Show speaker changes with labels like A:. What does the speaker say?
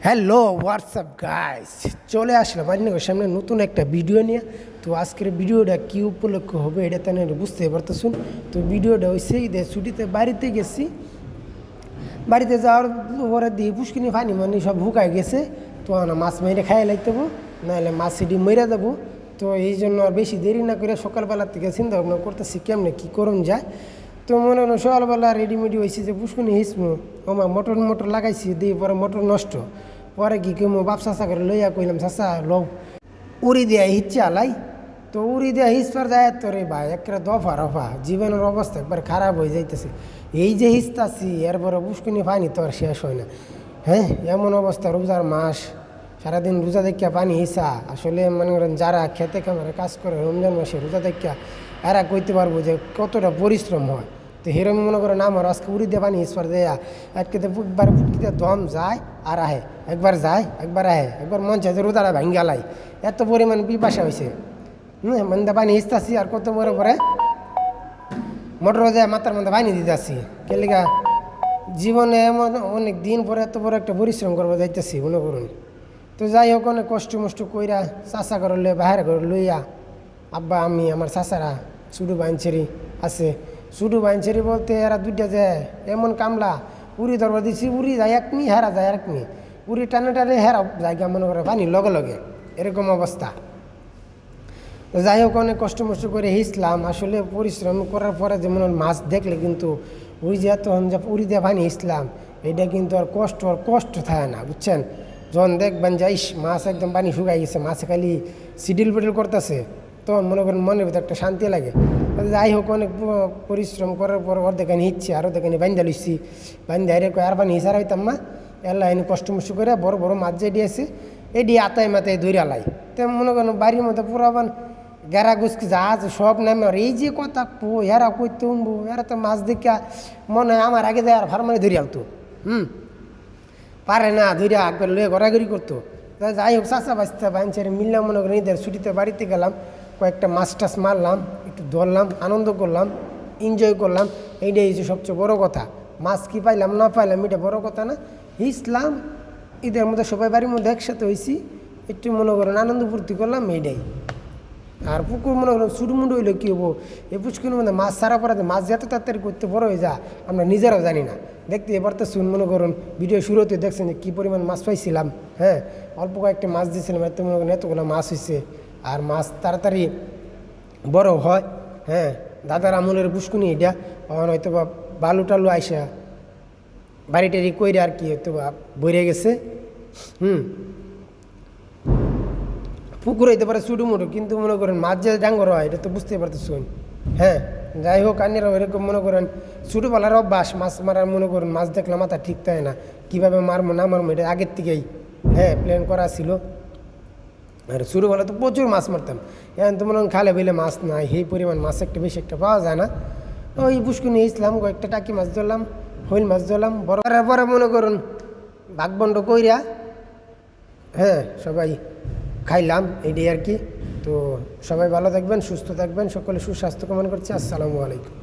A: Hello WhatsApp guys, চলে আসলাম আপনাদের সামনে নতুন একটা ভিডিও নিয়ে। তো আজকের ভিডিওটা কী উপলক্ষ হবে এটা তো বুঝতে পারতেছুন। তো ভিডিওটা হয়েছে ঈদের ছুটিতে বাড়িতে গেছি। বাড়িতে যাওয়ার পরে দিয়ে পুষ্কিনি পানি মানে সব শুকায় গেছে। তো না মাছ মেরে খাইয়ে লাগতেবো, নাহলে মাছ সিটি মেরে দেবো। তো এই জন্য আর বেশি দেরি না করে সকালবেলার থেকে চিন্তা ভাবনা করতেছি কেমনে কী করুন যায়। তো মনে হয় সকালবেলা রেডিমেডি হয়েছে যে পুষ্কুনি হিসমু আমার মোটর লাগাইছি, দিয়ে পরে মোটর নষ্ট। পরে কি কেমো বাপ চাষা করে লইয়া কইলাম চাষা লও উড়ি দেয়া হিচ্ছে আলাই। তো উড়ি দেয়া হিসপার যায় তো রে ভাই একটা দফা রফা জীবনের অবস্থা একবার খারাপ হয়ে যাইতেছে। এই যে হিসতাছি এরপরে পুষ্কুনি পানি তো আর শেষ হয় না। হ্যাঁ, এমন অবস্থা, রোজার মাস, সারাদিন রোজা দেখিয়া পানি হিসা। আসলে মনে করেন যারা খেতে খামারে কাজ করে রমজান মাসে রোজা দেখিয়া এরা কইতে পারবো যে কতটা পরিশ্রম হয়। তো হেরম মনে করেন আমার আজকে উড়ি দিয়ে পানি হিসপার দেয়া একটাতে একবার ফুটকিতে দম যায় আর আহে, একবার যায় একবার আহে, একবার মন চাই যে রোদাটা ভাঙ্গালাই, এত পরিমাণ পিপাসা হয়েছে। মানে পানি হিসতাছি আর কত পরে পরে মোটর যায় মাথার মধ্যে পানি দিতে আসছি কেলিকা। জীবনে এমন অনেক দিন পরে এত বড় একটা পরিশ্রম করবো যাইতেছি মনে করুন। তো যাই হোক অনেক কষ্ট মষ্ট কইরা চাষা করে লইয়া বাহির করে লইয়া আব্বা আমি আমার চাষারা ছোটো বাইনছেরি আছে। ছোটো বাইনছেরি বলতে এরা দুইটা যায় এমন কামলা উড়ি ধরবা দিছি, উড়ি যায় একনি হেরা যায় একনি, উড়ি টানে টানে হেরা জায়গা মনে করে পানি লগে লগে, এরকম অবস্থা। তো যাই হোক অনেক কষ্ট মষ্ট করে হিসলাম। আসলে পরিশ্রম করার পরে যেমন মাছ দেখলে কিন্তু ওই যে এত উড়ি দিয়ে পানি হিসলাম এটা কিন্তু আর কষ্ট থাকে না, বুঝছেন। যখন দেখবেন যাইস মাছ একদম পানি শুকাই গেছে, মাছে খালি সিডিল পিডিল করতেছে, তখন মনে করেন মনের ভিতরে একটা শান্তি লাগে। যাই হোক অনেক পরিশ্রম করার পর ওর দেখানি হিচ্ছে আরও দেখানি বান্ধা লইছি, বান্ধা এর আর পানি হিসার হইতাম না। এল্লা এনে কষ্ট মষ্ট করে বড় বড় মাছ যে দিয়েছে এটি আতায় মাথায় দৈরা লাই। তো মনে করেন বাড়ির মধ্যে পুরাবান গেরা গুসকি জাহাজ সব নামে। আর এই যে কথা এরা কইতে উঠবো, এরা তো মাছ দেখা মনে হয় আমার আগে যায় আর ফার্মারে ধরে আলতো, পারে না ধরে একবার লয়ে ঘোরাঘুরি করতো। যাই হোক চাষা বাঁচতে বাঁচছে মিললাম মনে করেন ঈদের ছুটিতে বাড়িতে গেলাম, কয়েকটা মাছ টাছ মারলাম, একটু ধরলাম, আনন্দ করলাম, এনজয় করলাম। এইটাই হচ্ছে সবচেয়ে বড় কথা। মাছ কি পাইলাম না পাইলাম এটা বড় কথা না। ইসলাম ঈদের মধ্যে সবাই বাড়ির মধ্যে একসাথে হয়েছি, একটু মনে করেন আনন্দ ফুর্তি করলাম এইটাই। আর পুকুর মনে করেন ছুটমুটো হইলে কী হবো, এই পুষ্কুর মধ্যে মাছ ছাড়া পড়াতে মাছ যত তাড়াতাড়ি করতে বড় হয়ে যায় আমরা নিজেরাও জানি না। দেখতে এবার তো শুন মনে করুন ভিডিও শুরুতে দেখছেন যে কী পরিমাণ মাছ পাইছিলাম। হ্যাঁ, অল্প কয়েকটা মাছ দিয়েছিলাম, এত মনে করেন এতগুলো মাছ হয়েছে। আর মাছ তাড়াতাড়ি বড় হয়। হ্যাঁ, দাদার আমলের পুষ্কুনি এটা হয়তো বা বালু টালু আইসা বাড়ি টাড়ি কইরে আর কি হয়তো বা বইরে গেছে। পুকুর হইতে পারে ছোটো মোটো, কিন্তু মনে করেন মাছ যে ডাঙ্গর হয় এটা তো বুঝতে পারতেছেন। হ্যাঁ, যাই হোক আন্যেরাও এরকম মনে করেন ছোটোবেলার অভ্যাস মাছ মারার, মনে করেন মাছ দেখলে মাথা ঠিক থাকে না, কীভাবে মারবো না মারবো এটা আগের থেকেই প্ল্যান করা ছিল। আর ছোটোবেলা তো প্রচুর মাছ মারতাম, এখন তো মনে করেন খালে বেলে মাছ নাই, সেই পরিমাণ মাছ একটা বেশি একটা পাওয়া যায় না। ওই পুষ্কুনি ইসলাম কয়েকটা টাকি মাছ ধরলাম, হইল মাছ ধরলাম, বড় করার পরে মনে করুন ভাগবন্ড কইরা সবাই খাইলাম এইটাই আর কি। তো সবাই ভালো থাকবেন, সুস্থ থাকবেন, সকলে সুস্বাস্থ্য কামনা করছি। আসসালামু আলাইকুম।